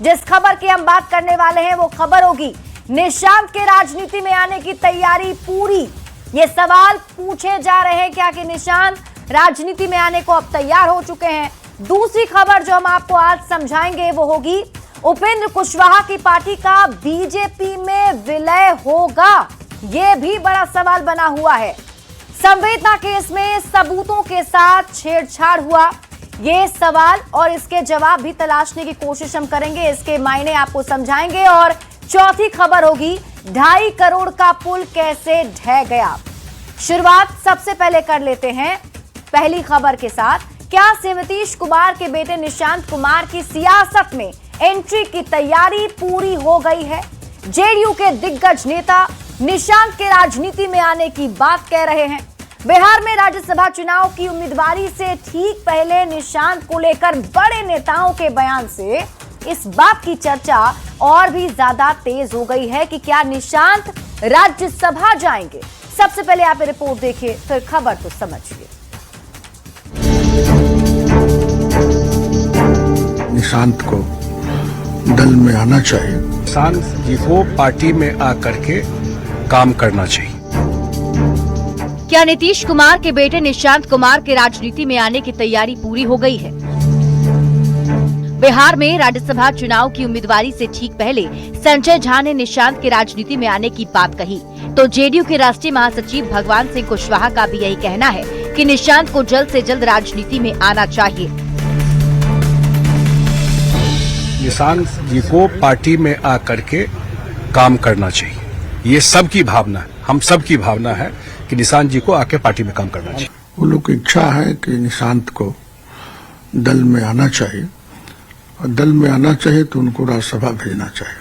जिस खबर की हम बात करने वाले हैं वो खबर होगी निशांत के राजनीति में आने की तैयारी पूरी। ये सवाल पूछे जा रहे हैं क्या कि निशांत राजनीति में आने को अब तैयार हो चुके हैं। दूसरी खबर जो हम आपको आज समझाएंगे वो होगी उपेंद्र कुशवाहा की पार्टी का बीजेपी में विलय होगा। ये भी बड़ा सवाल बना हुआ है। संवेदना केस में सबूतों के साथ छेड़छाड़ हुआ, ये सवाल और इसके जवाब भी तलाशने की कोशिश हम करेंगे, इसके मायने आपको समझाएंगे। और चौथी खबर होगी 2.5 करोड़ का पुल कैसे ढह गया। शुरुआत सबसे पहले कर लेते हैं पहली खबर के साथ। क्या नीतीश कुमार के बेटे निशांत कुमार की सियासत में एंट्री की तैयारी पूरी हो गई है? जेडीयू के दिग्गज नेता निशांत के राजनीति में आने की बात कह रहे हैं। बिहार में राज्यसभा चुनाव की उम्मीदवारी से ठीक पहले निशांत को लेकर बड़े नेताओं के बयान से इस बात की चर्चा और भी ज्यादा तेज हो गई है कि क्या निशांत राज्यसभा जाएंगे। सबसे पहले आप रिपोर्ट देखिए, फिर खबर तो समझिए। निशांत को दल में आना चाहिए। निशांत जी को पार्टी में आकर के काम करना चाहिए। क्या नीतीश कुमार के बेटे निशांत कुमार के राजनीति में आने की तैयारी पूरी हो गई है? बिहार में राज्यसभा चुनाव की उम्मीदवारी से ठीक पहले संजय झा ने निशांत के राजनीति में आने की बात कही, तो जेडीयू के राष्ट्रीय महासचिव भगवान सिंह कुशवाहा का भी यही कहना है कि निशांत को जल्द से जल्द राजनीति में आना चाहिए। निशांत जी को पार्टी में आकर के काम करना चाहिए। ये सबकी भावना है, हम सबकी भावना है कि निशांत जी को आके पार्टी में काम करना चाहिए। वो लोग की इच्छा है कि निशांत को दल में आना चाहिए, और दल में आना चाहिए तो उनको राज्यसभा भेजना चाहिए।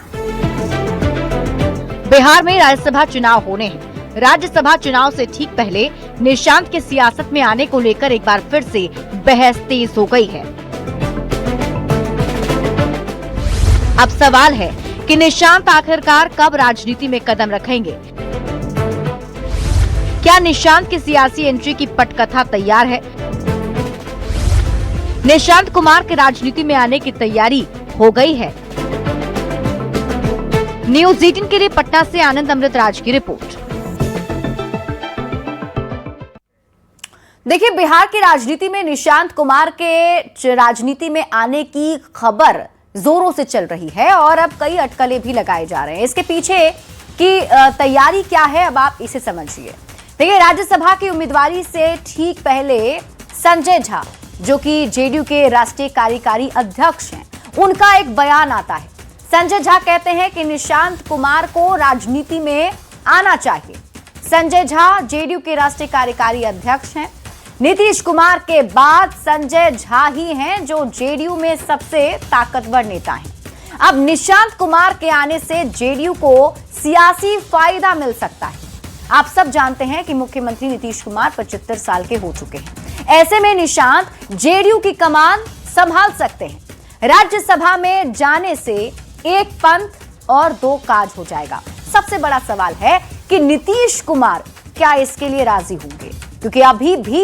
बिहार में राज्यसभा चुनाव होने हैं। राज्यसभा चुनाव से ठीक पहले निशांत के सियासत में आने को लेकर एक बार फिर से बहस तेज हो गई है। अब सवाल है कि निशांत आखिरकार कब राजनीति में कदम रखेंगे। क्या निशांत की सियासी एंट्री की पटकथा तैयार है? निशांत कुमार के राजनीति में आने की तैयारी हो गई है। न्यूज़ 18 के लिए पटना से आनंद अमृतराज की रिपोर्ट। देखिए, बिहार की राजनीति में निशांत कुमार के राजनीति में आने की खबर जोरों से चल रही है और अब कई अटकलें भी लगाए जा रहे हैं। इसके पीछे की तैयारी क्या है, अब आप इसे समझिए। देखिए, राज्यसभा की उम्मीदवारी से ठीक पहले संजय झा जो कि जेडीयू के राष्ट्रीय कार्यकारी अध्यक्ष हैं, उनका एक बयान आता है। संजय झा कहते हैं कि निशांत कुमार को राजनीति में आना चाहिए। संजय झा जेडीयू के राष्ट्रीय कार्यकारी अध्यक्ष हैं। नीतीश कुमार के बाद संजय झा ही हैं जो जेडीयू में सबसे ताकतवर नेता हैं। अब निशांत कुमार के आने से जेडीयू को सियासी फायदा मिल सकता है। आप सब जानते हैं कि मुख्यमंत्री नीतीश कुमार 75 साल के हो चुके हैं। ऐसे में निशांत जेडीयू की कमान संभाल सकते हैं। राज्यसभा में जाने से एक पंथ और दो काज हो जाएगा। सबसे बड़ा सवाल है कि नीतीश कुमार क्या इसके लिए राजी होंगे, क्योंकि अभी भी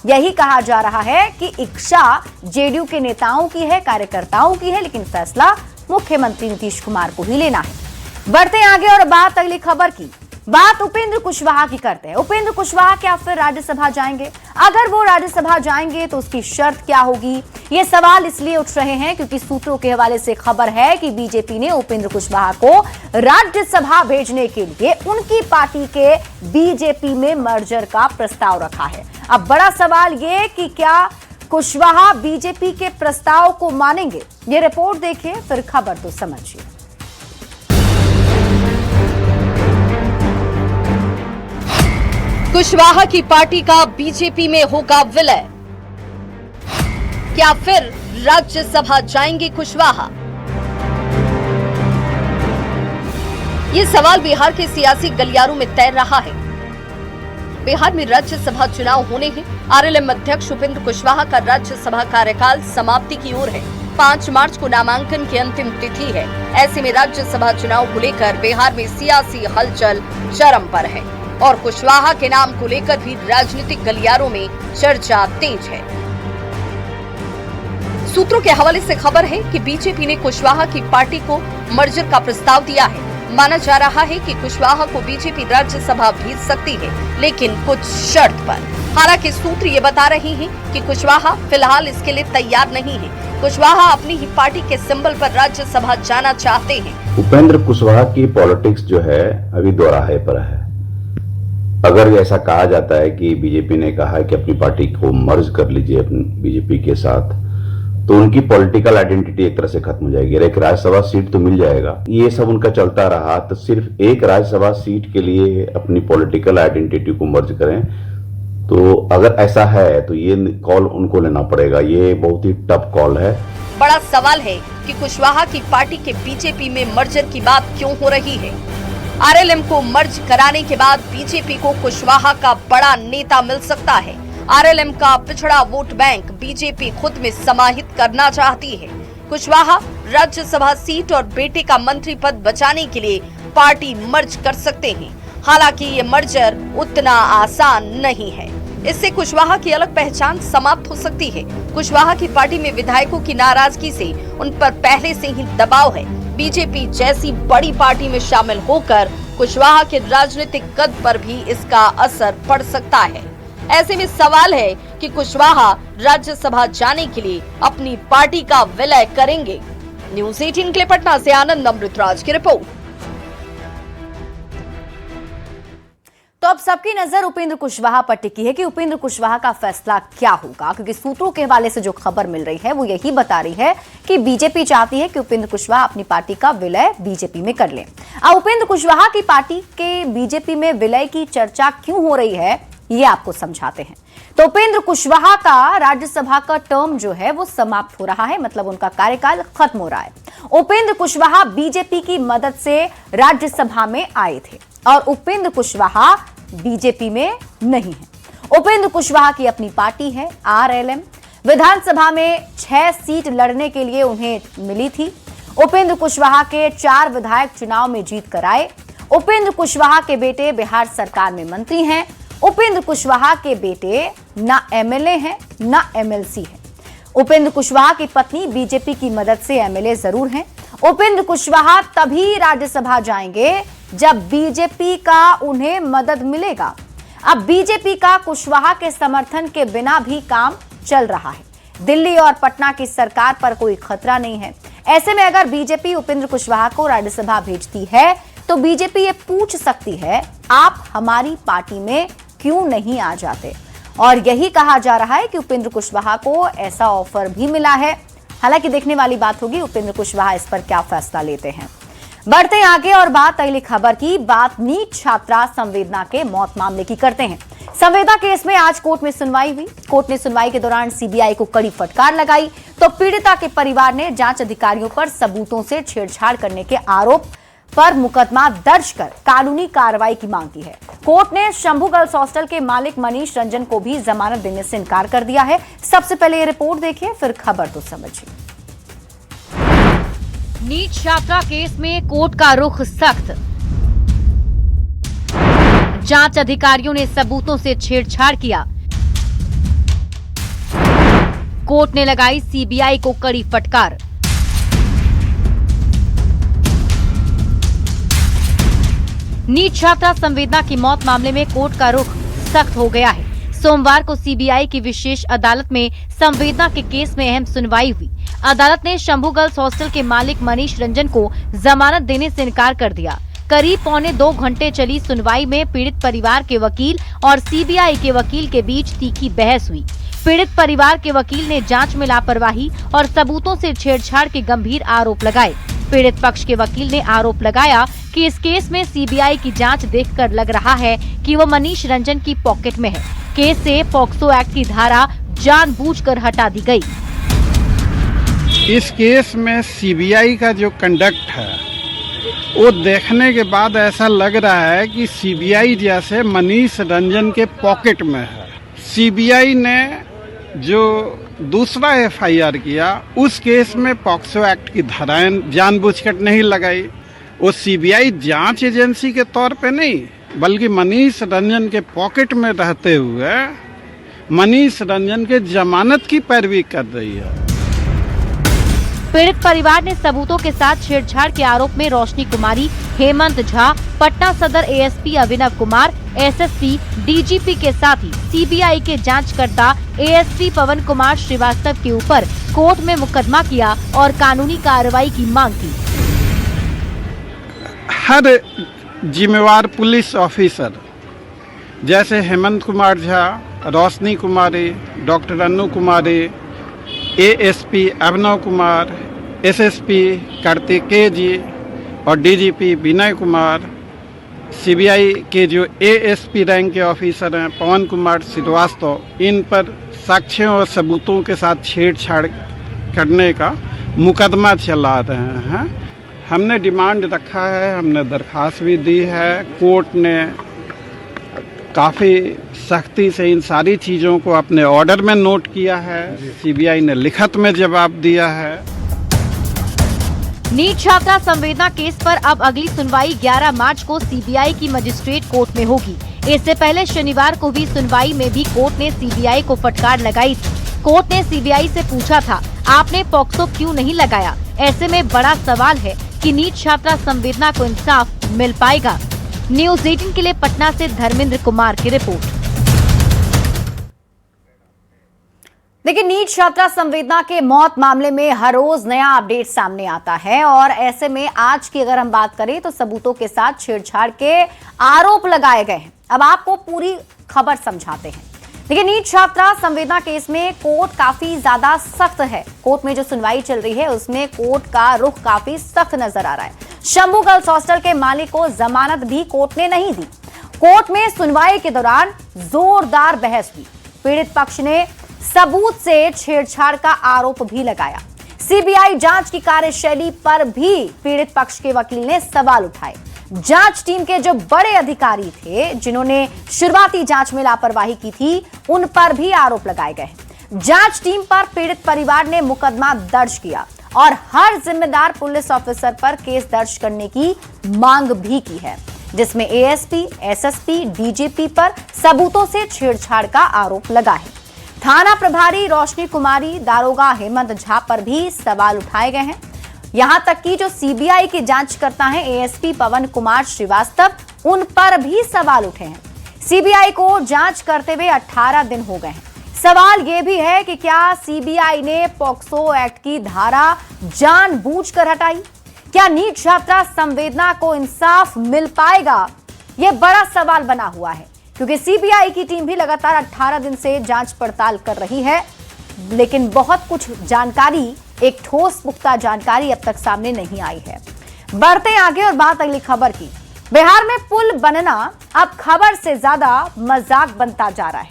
यही कहा जा रहा है कि इच्छा जेडीयू के नेताओं की है, कार्यकर्ताओं की है, लेकिन फैसला मुख्यमंत्री नीतीश कुमार को ही लेना है। बढ़ते हैं आगे और बात अगली खबर की। बात उपेंद्र कुशवाहा की करते हैं। उपेंद्र कुशवाहा क्या फिर राज्यसभा जाएंगे? अगर वो राज्यसभा जाएंगे तो उसकी शर्त क्या होगी? ये सवाल इसलिए उठ रहे हैं क्योंकि सूत्रों के हवाले से खबर है कि बीजेपी ने उपेंद्र कुशवाहा को राज्यसभा भेजने के लिए उनकी पार्टी के बीजेपी में मर्जर का प्रस्ताव रखा है। अब बड़ा सवाल ये कि क्या कुशवाहा बीजेपी के प्रस्ताव को मानेंगे? ये रिपोर्ट देखिए, फिर खबर तो समझिए। कुशवाहा की पार्टी का बीजेपी में होगा विलय। क्या फिर राज्यसभा जाएंगे कुशवाहा? ये सवाल बिहार के सियासी गलियारों में तैर रहा है। बिहार में राज्यसभा चुनाव होने हैं। आरएलएम अध्यक्ष उपेंद्र कुशवाहा का राज्यसभा कार्यकाल समाप्ति की ओर है। 5 मार्च को नामांकन की अंतिम तिथि है। ऐसे में राज्यसभा चुनाव को लेकर बिहार में सियासी हलचल चरम पर है और कुशवाहा के नाम को लेकर भी राजनीतिक गलियारों में चर्चा तेज है। सूत्रों के हवाले से खबर है कि बीजेपी ने कुशवाहा की पार्टी को मर्जर का प्रस्ताव दिया है। माना जा रहा है कि कुशवाहा को बीजेपी राज्यसभा भेज सकती है, लेकिन कुछ शर्त पर। हालांकि सूत्र ये बता रहे हैं कि कुशवाहा फिलहाल इसके लिए तैयार नहीं है। कुशवाहा अपनी ही पार्टी के सिंबल पर राज्यसभा जाना चाहते हैं। उपेंद्र कुशवाहा की पॉलिटिक्स जो है अभी दोराहे पर है। अगर ऐसा कहा जाता है कि बीजेपी ने कहा है कि अपनी पार्टी को मर्ज कर लीजिए अपनी बीजेपी के साथ, तो उनकी पॉलिटिकल आइडेंटिटी एक तरह से खत्म हो जाएगी। एक राज्यसभा सीट तो मिल जाएगा, ये सब उनका चलता रहा, तो सिर्फ एक राज्यसभा सीट के लिए अपनी पॉलिटिकल आइडेंटिटी को मर्ज करें, तो अगर ऐसा है तो ये कॉल उनको लेना पड़ेगा। ये बहुत ही टफ कॉल है। बड़ा सवाल है कि कुशवाहा की पार्टी के बीजेपी में मर्जर की बात क्यों हो रही है। आरएलएम को मर्ज कराने के बाद बीजेपी को कुशवाहा का बड़ा नेता मिल सकता है। आरएलएम का पिछड़ा वोट बैंक बीजेपी खुद में समाहित करना चाहती है। कुशवाहा राज्यसभा सीट और बेटे का मंत्री पद बचाने के लिए पार्टी मर्ज कर सकते हैं। हालांकि ये मर्जर उतना आसान नहीं है। इससे कुशवाहा की अलग पहचान समाप्त हो सकती है। कुशवाहा की पार्टी में विधायकों की नाराजगी से उन पर पहले से ही दबाव है। बीजेपी जैसी बड़ी पार्टी में शामिल होकर कुशवाहा के राजनीतिक कद पर भी इसका असर पड़ सकता है। ऐसे में सवाल है कि कुशवाहा राज्यसभा जाने के लिए अपनी पार्टी का विलय करेंगे। न्यूज़ 18 के लिए पटना से आनंद अमृतराज की रिपोर्ट। तो अब सबकी नजर उपेंद्र कुशवाहा पर टिकी है कि उपेंद्र कुशवाहा का फैसला क्या होगा, क्योंकि सूत्रों के हवाले से जो खबर मिल रही है वो यही बता रही है कि बीजेपी चाहती है कि उपेंद्र कुशवाहा अपनी पार्टी का विलय बीजेपी में कर ले। अब उपेंद्र कुशवाहा की पार्टी के बीजेपी में विलय की चर्चा क्यों हो रही है, ये आपको समझाते हैं। तो उपेंद्र कुशवाहा का राज्यसभा का टर्म जो है वो समाप्त हो रहा है, मतलब उनका कार्यकाल खत्म हो रहा है। उपेंद्र कुशवाहा बीजेपी की मदद से राज्यसभा में आए थे और उपेंद्र कुशवाहा बीजेपी में नहीं है। उपेंद्र कुशवाहा की अपनी पार्टी है आरएलएम। विधानसभा में 6 सीट लड़ने के लिए उन्हें मिली थी। उपेंद्र कुशवाहा के 4 विधायक चुनाव में जीत कर आए। उपेंद्र कुशवाहा के बेटे बिहार सरकार में मंत्री हैं। उपेंद्र कुशवाहा के बेटे ना एमएलए हैं ना एमएलसी है। उपेंद्र कुशवाहा की पत्नी बीजेपी की मदद से एमएलए जरूर हैं। उपेंद्र कुशवाहा तभी राज्यसभा जाएंगे जब बीजेपी का उन्हें मदद मिलेगा। अब बीजेपी का कुशवाहा के समर्थन के बिना भी काम चल रहा है। दिल्ली और पटना की सरकार पर कोई खतरा नहीं है। ऐसे में अगर बीजेपी उपेंद्र कुशवाहा को राज्यसभा भेजती है तो बीजेपी ये पूछ सकती है, आप हमारी पार्टी में क्यों नहीं आ जाते। और यही कहा जा रहा है कि उपेंद्र कुशवाहा को ऐसा ऑफर भी मिला है। हालांकि देखने वाली बात होगी उपेंद्र कुशवाहा इस पर क्या फैसला लेते हैं। बढ़ते हैं आगे और बात अगली खबर की। बात नीट छात्रा संवेदना के मौत मामले की करते हैं। संवेदना केस में आज कोर्ट में सुनवाई हुई। कोर्ट ने सुनवाई के दौरान सीबीआई को कड़ी फटकार लगाई तो पीड़िता के परिवार ने जांच अधिकारियों पर सबूतों से छेड़छाड़ करने के आरोप पर मुकदमा दर्ज कर कानूनी कार्रवाई की मांग की है। कोर्ट ने शंभू गर्ल्स हॉस्टल के मालिक मनीष रंजन को भी जमानत देने से इनकार कर दिया है। सबसे पहले ये रिपोर्ट देखिए, फिर खबर तो समझिए। नीट छात्रा केस में कोर्ट का रुख सख्त। जांच अधिकारियों ने सबूतों से छेड़छाड़ किया। कोर्ट ने लगाई सीबीआई को कड़ी फटकार। नीट छात्रा संवेदना की मौत मामले में कोर्ट का रुख सख्त हो गया है। सोमवार को सीबीआई की विशेष अदालत में संवेदना के केस में अहम सुनवाई हुई। अदालत ने शंभू गर्ल्स हॉस्टल के मालिक मनीष रंजन को जमानत देने से इनकार कर दिया। करीब 1.25 घंटे चली सुनवाई में पीड़ित परिवार के वकील और सीबीआई के वकील के बीच तीखी बहस हुई। पीड़ित परिवार के वकील ने जांच में लापरवाही और सबूतों से छेड़छाड़ के गंभीर आरोप लगाए। पीड़ित पक्ष के वकील ने आरोप लगाया कि इस केस में सीबीआई की जांच देखकर लग रहा है कि वो मनीष रंजन की पॉकेट में है। केस से पॉक्सो एक्ट की धारा जानबूझकर हटा दी गई। इस केस में सीबीआई का जो कंडक्ट है वो देखने के बाद ऐसा लग रहा है कि सीबीआई जैसे मनीष रंजन के पॉकेट में है। सीबीआई ने जो दूसरा एफआईआर किया उस केस में पॉक्सो एक्ट की धाराएं जानबूझकर नहीं लगाई। वो सीबीआई जांच एजेंसी के तौर पे नहीं बल्कि मनीष रंजन के पॉकेट में रहते हुए मनीष रंजन के जमानत की पैरवी कर रही है। पीड़ित परिवार ने सबूतों के साथ छेड़छाड़ के आरोप में रोशनी कुमारी, हेमंत झा, पटना सदर ASP Abhinav Kumar, SSP, DGP के साथ ही सीबीआई के जांचकर्ता एएसपी पवन कुमार श्रीवास्तव के ऊपर कोर्ट में मुकदमा किया और कानूनी कार्रवाई की मांग की। हर जिम्मेवार पुलिस ऑफिसर जैसे हेमंत कुमार झा, रोशनी कुमारी, डॉक्टर अन्नू कुमारी, एएसपी अभिनव कुमार, एसएसपी कार्तिकेय जी और डीजीपी विनय कुमार, सीबीआई के जो एएसपी रैंक के ऑफिसर हैं पवन कुमार श्रीवास्तव, इन पर साक्ष्यों और सबूतों के साथ छेड़छाड़ करने का मुकदमा चला रहे हैं। हमने डिमांड रखा है, हमने दरखास्त भी दी है। कोर्ट ने काफ़ी सख्ती से इन सारी चीज़ों को अपने ऑर्डर में नोट किया है। सीबीआई ने लिखित में जवाब दिया है। नीट छात्रा संवेदना केस पर अब अगली सुनवाई 11 मार्च को सीबीआई की मजिस्ट्रेट कोर्ट में होगी। इससे पहले शनिवार को भी सुनवाई में भी कोर्ट ने सीबीआई को फटकार लगाई थी। कोर्ट ने सीबीआई से पूछा था, आपने पॉक्सो क्यों नहीं लगाया? ऐसे में बड़ा सवाल है कि नीट छात्रा संवेदना को इंसाफ मिल पाएगा। न्यूज़ 18 के लिए पटना से धर्मेंद्र कुमार की रिपोर्ट। देखिए, नीट छात्रा संवेदना के मौत मामले में हर रोज नया अपडेट सामने आता है और ऐसे में आज की अगर हम बात करें तो सबूतों के साथ छेड़छाड़ के आरोप लगाए गए हैं। अब आपको पूरी खबर समझाते हैं। देखिए, नीट छात्रा संवेदना केस में कोर्ट काफी ज्यादा सख्त है। कोर्ट में जो सुनवाई चल रही है उसमें कोर्ट का रुख काफी सख्त नजर आ रहा है। शंभू गर्ल्स हॉस्टल के मालिक को जमानत भी कोर्ट ने नहीं दी। कोर्ट में सुनवाई के दौरान जोरदार बहस हुई। पीड़ित पक्ष ने सबूत से छेड़छाड़ का आरोप भी लगाया। सीबीआई जांच की कार्यशैली पर भी पीड़ित पक्ष के वकील ने सवाल उठाए। जांच टीम के जो बड़े अधिकारी थे जिन्होंने शुरुआती जांच में लापरवाही की थी, उन पर भी आरोप लगाए गए। जांच टीम पर पीड़ित परिवार ने मुकदमा दर्ज किया और हर जिम्मेदार पुलिस ऑफिसर पर केस दर्ज करने की मांग भी की है, जिसमें एएसपी, एसएसपी, डीजीपी पर सबूतों से छेड़छाड़ का आरोप लगा है। थाना प्रभारी रोशनी कुमारी, दारोगा हेमंत झा पर भी सवाल उठाए गए हैं। यहां तक कि जो सीबीआई के जांचकर्ता हैं एएसपी पवन कुमार श्रीवास्तव, उन पर भी सवाल उठे हैं। सीबीआई को जांच करते हुए 18 दिन हो गए हैं। सवाल यह भी है कि क्या सीबीआई ने पॉक्सो एक्ट की धारा जानबूझकर हटाई? क्या नीट छात्रा संवेदना को इंसाफ मिल पाएगा? यह बड़ा सवाल बना हुआ है, क्योंकि सीबीआई की टीम भी लगातार 18 दिन से जांच पड़ताल कर रही है, लेकिन बहुत कुछ जानकारी, एक ठोस पुख्ता जानकारी अब तक सामने नहीं आई है। बढ़ते आगे और बात अगली खबर की। बिहार में पुल बनना अब खबर से ज्यादा मजाक बनता जा रहा है।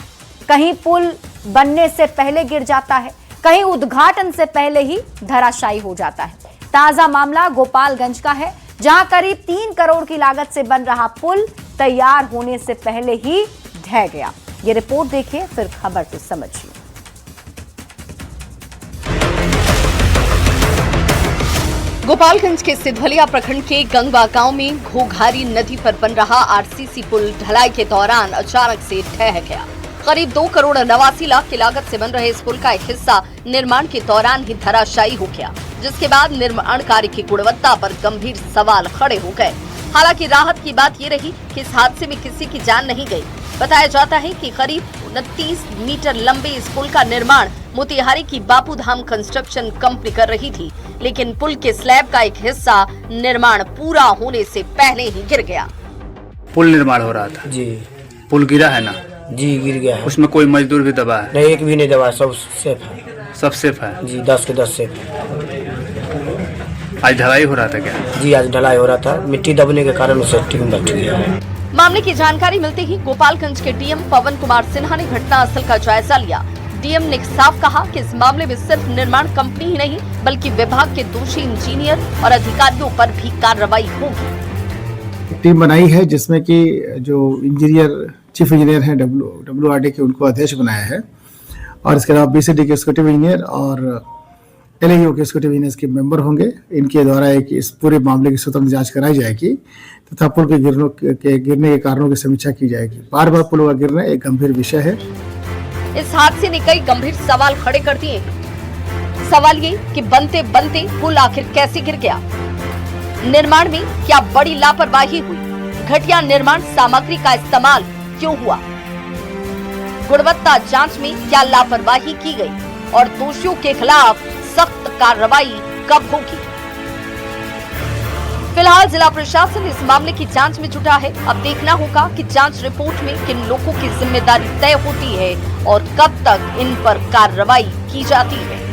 कहीं पुल बनने से पहले गिर जाता है, कहीं उद्घाटन से पहले ही धराशायी हो जाता है। ताजा मामला गोपालगंज का है, जहां करीब 3 करोड़ की लागत से बन रहा पुल तैयार होने से पहले ही ढह गया। ये रिपोर्ट देखिए, फिर खबर तो समझिए। गोपालगंज के सिधवलिया प्रखंड के गंगवा गांव में घोघारी नदी पर बन रहा आरसीसी पुल ढलाई के दौरान अचानक से ढह गया। करीब 2 करोड़ 89 लाख की लागत से बन रहे इस पुल का एक हिस्सा निर्माण के दौरान ही धराशायी हो गया, जिसके बाद निर्माण कार्य की गुणवत्ता पर गंभीर सवाल खड़े हो गए। हालांकि राहत की बात ये रही कि इस हादसे में किसी की जान नहीं गई। बताया जाता है कि करीब 29 मीटर लंबे इस पुल का निर्माण मोतिहारी की बापूधाम कंस्ट्रक्शन कंपनी कर रही थी, लेकिन पुल के स्लैब का एक हिस्सा निर्माण पूरा होने से पहले ही गिर गया। पुल निर्माण हो रहा था जी। पुल गिरा है ना? जी गिर गया है। उसमें कोई मजदूर भी दबा है? नहीं, एक भी नहीं दबा, सब सेफ है। सब सेफ है जी, 10 के 10 सेफ है। आज ढलाई हो रहा था क्या? जी, आज ढलाई हो रहा था, मिट्टी दबने के कारण उसे टीम बैठ गया। मामले की जानकारी मिलते ही गोपालगंज के डीएम पवन कुमार सिन्हा ने घटनास्थल का जायजा लिया। डीएम ने साफ कहा कि इस मामले में सिर्फ निर्माण कंपनी ही नहीं, बल्कि विभाग के दोषी इंजीनियर और अधिकारियों पर भी कार्रवाई होगी। टीम बनाई है जिसमें कि जो इंजीनियर, चीफ इंजीनियर हैं WRD के, उनको अध्यक्ष बनाया है, और इसके अलावा BCD के एक्जीक्यूटिव इंजीनियर और LAO के एक्जीक्यूटिव इंजीनियर के मेंबर होंगे। इनके द्वारा एक इस पूरे मामले की स्वतंत्र जांच कराई जाएगी तथा पुल के गिरने के कारणों की समीक्षा की जाएगी। बार बार पुल का गिरना एक गंभीर विषय है। इस हादसे ने कई गंभीर सवाल खड़े कर दिए। सवाल ये कि बनते बनते पुल आखिर कैसे गिर गया? निर्माण में क्या बड़ी लापरवाही हुई? घटिया निर्माण सामग्री का इस्तेमाल क्यों हुआ? गुणवत्ता जांच में क्या लापरवाही की गई और दोषियों के खिलाफ सख्त कार्रवाई कब होगी? फिलहाल जिला प्रशासन इस मामले की जांच में जुटा है। अब देखना होगा कि जांच रिपोर्ट में किन लोगों की जिम्मेदारी तय होती है और कब तक इन पर कार्रवाई की जाती है।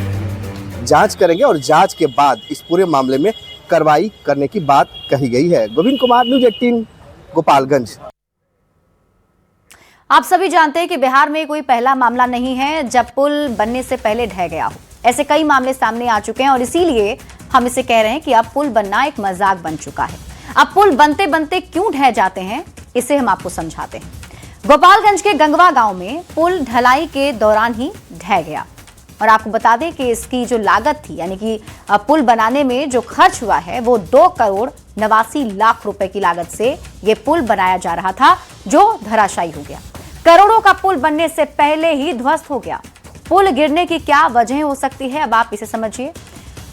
जांच करेंगे और जांच के बाद इस पूरे मामले में कार्रवाई करने की बात कही गई है। गोविंद कुमार, न्यूज़ 18, गोपालगंज। आप सभी जानते हैं कि बिहार में कोई पहला मामला नहीं है जब पुल बनने से पहले ढह गया हो। ऐसे कई मामले सामने आ चुके हैं और इसीलिए हम इसे कह रहे हैं कि अब पुल बनना एक मजाक बन चुका है। अब पुल बनते बनते क्यों ढह जाते हैं, इसे हम आपको समझाते हैं। गोपालगंज के गंगवा गांव में पुल ढलाई के दौरान ही ढह गया और आपको बता दें कि इसकी जो लागत थी, यानी कि पुल बनाने में जो खर्च हुआ है वो 2,89,00,000 रुपए की लागत से ये पुल बनाया जा रहा था, जो धराशायी हो गया। करोड़ों का पुल बनने से पहले ही ध्वस्त हो गया। पुल गिरने की क्या वजह हो सकती है, अब आप इसे समझिए।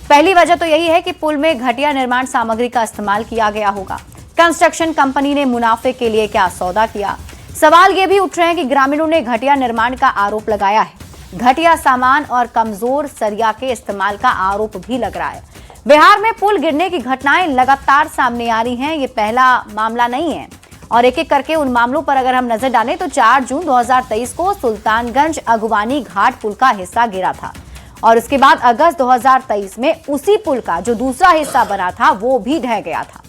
पहली वजह तो यही है कि पुल में घटिया निर्माण सामग्री का इस्तेमाल किया गया होगा। कंस्ट्रक्शन कंपनी ने मुनाफे के लिए क्या सौदा किया? सवाल ये भी उठ रहे हैं कि ग्रामीणों ने घटिया निर्माण का आरोप लगाया है। घटिया सामान और कमजोर सरिया के इस्तेमाल का आरोप भी लग रहा है। बिहार में पुल गिरने की घटनाएं लगातार सामने आ रही हैं। ये पहला मामला नहीं है और एक एक करके उन मामलों पर अगर हम नजर डालें तो 4 जून 2023 को सुल्तानगंज अगवानी घाट पुल का हिस्सा गिरा था और उसके बाद अगस्त 2023 में उसी पुल का जो दूसरा हिस्सा बना था वो भी ढह गया था।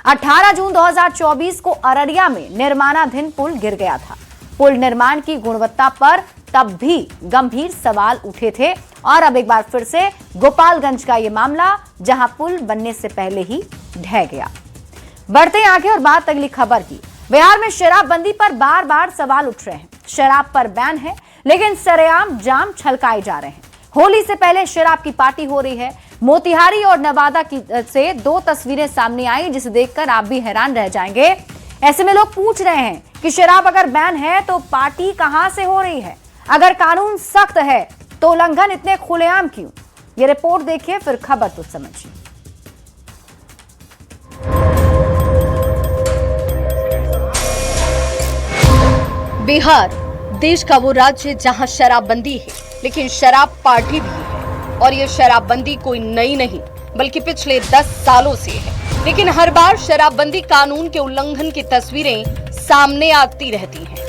18 जून 2024 को अररिया में निर्माणाधीन पुल गिर गया था। पुल निर्माण की गुणवत्ता पर तब भी गंभीर सवाल उठे थे और अब एक बार फिर से गोपालगंज का ये मामला, जहां पुल बनने से पहले ही ढह गया। बढ़ते हैं आगे और बात अगली खबर की। बिहार में शराबबंदी पर बार बार सवाल उठ रहे हैं। शराब पर बैन है लेकिन सरेआम जाम छलकाए जा रहे हैं। होली से पहले शराब की पार्टी हो रही है। मोतिहारी और नवादा की से 2 तस्वीरें सामने आई जिसे देखकर आप भी हैरान रह जाएंगे। ऐसे में लोग पूछ रहे हैं कि शराब अगर बैन है तो पार्टी कहां से हो रही है? अगर कानून सख्त है तो उल्लंघन इतने खुलेआम क्यों? ये रिपोर्ट देखिए, फिर खबर तो समझिए। बिहार देश का वो राज्य जहां शराबबंदी है लेकिन शराब पार्टी भी है और ये शराबबंदी कोई नई नहीं बल्कि पिछले 10 सालों से है। लेकिन हर बार शराबबंदी कानून के उल्लंघन की तस्वीरें सामने आती रहती हैं।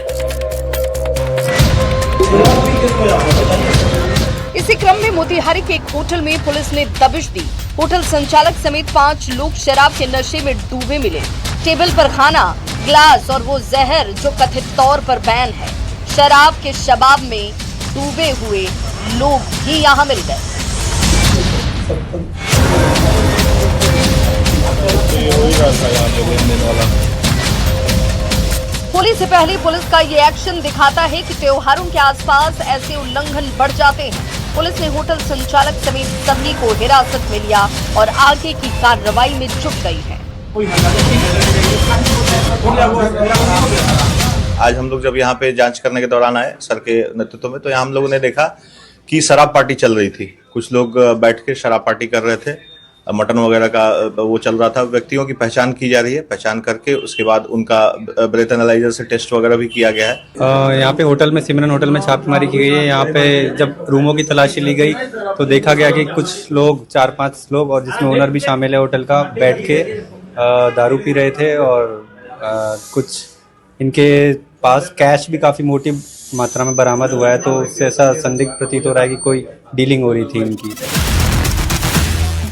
इसी क्रम में मोतिहारी के एक होटल में पुलिस ने दबिश दी। होटल संचालक समेत 5 लोग शराब के नशे में डूबे मिले। टेबल पर खाना, ग्लास और वो जहर जो कथित तौर पर बैन है। शराब के शबाब में डूबे हुए लोग भी यहाँ मिल गए। होली से पहले पुलिस का ये एक्शन दिखाता है कि त्योहारों के आसपास ऐसे उल्लंघन बढ़ जाते हैं। पुलिस ने होटल संचालक समेत सभी को हिरासत में लिया और आगे की कार्रवाई में जुट गई है। आज हम लोग जब यहाँ पे जांच करने के दौरान आए सर के नेतृत्व में, तो यहाँ हम लोगों ने देखा कि शराब पार्टी चल रही थी। कुछ लोग बैठ के शराब पार्टी कर रहे थे, मटन वगैरह का वो चल रहा था। व्यक्तियों की पहचान की जा रही है, पहचान करके उसके बाद उनका ब्रेथ एनालाइजर से टेस्ट वगैरह भी किया गया है। यहाँ पे होटल में, सिमरन होटल में छापेमारी की गई है। यहाँ पे जब रूमों की तलाशी ली गई तो देखा गया कि कुछ लोग, 4-5 लोग और जिसमें ओनर भी शामिल है होटल का, बैठ के दारू पी रहे थे और कुछ इनके पास कैश भी काफी मोटी मात्रा में बरामद हुआ है। तो उससे ऐसा संदिग्ध प्रतीत हो रहा है कि कोई डीलिंग हो रही थी इनकी।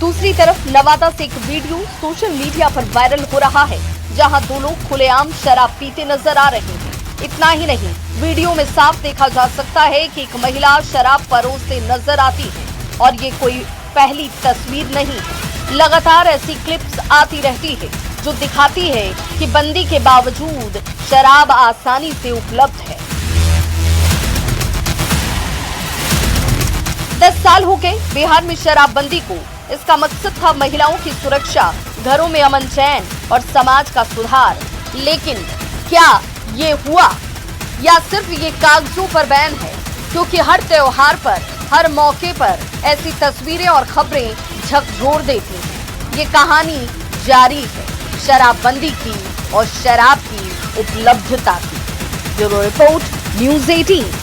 दूसरी तरफ नवादा से एक वीडियो सोशल मीडिया पर वायरल हो रहा है जहां 2 लोग खुलेआम शराब पीते नजर आ रहे हैं। इतना ही नहीं, वीडियो में साफ देखा जा सकता है कि एक महिला शराब परोसते नजर आती है और ये कोई पहली तस्वीर नहीं है। लगातार ऐसी क्लिप्स आती रहती है जो दिखाती है कि बंदी के बावजूद शराब आसानी से उपलब्ध है। 10 साल हो गए बिहार में शराबबंदी को। इसका मकसद था महिलाओं की सुरक्षा, घरों में अमन चैन और समाज का सुधार। लेकिन क्या ये हुआ या सिर्फ ये कागजों पर बैन है? क्योंकि हर त्योहार पर हर मौके पर ऐसी तस्वीरें और खबरें झकझोर देती हैं। ये कहानी जारी है शराबबंदी की और शराब की उपलब्धता की। Bureau report, news 18।